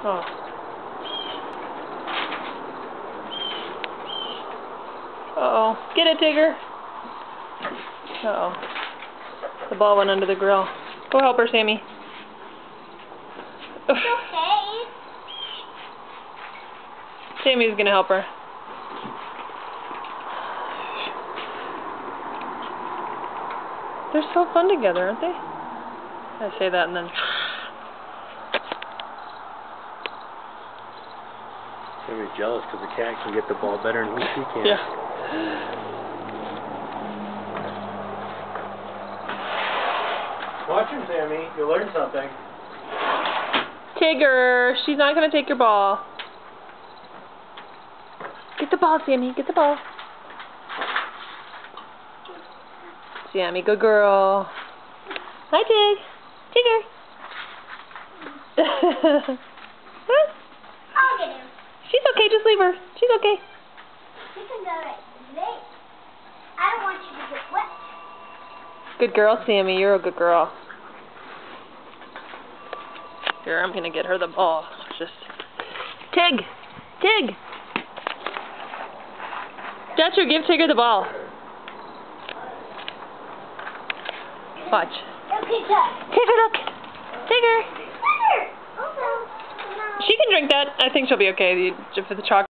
Oh. Uh-oh. Get it, Tigger. Uh-oh. The ball went under the grill. Go help her, Sammy. It's okay. Sammy's gonna help her. They're so fun together, aren't they? I say that and then... Sammy's jealous because the cat can get the ball better than he can. Yeah. Watch him, Sammy. You'll learn something. Tigger, she's not gonna take your ball. Get the ball, Sammy. Get the ball. Sammy, good girl. Hi, Tig. Tigger. I'll get him. She's okay. Just leave her. She's okay. You can go right there. I don't want you to get wet. Good girl, Sammy. You're a good girl. Here, I'm gonna get her the ball. Just Tig. Tig. Dutcher, give Tigger the ball. Watch. Tigger, look. Tigger. Oh, no. She can drink that. I think she'll be okay for the chocolate.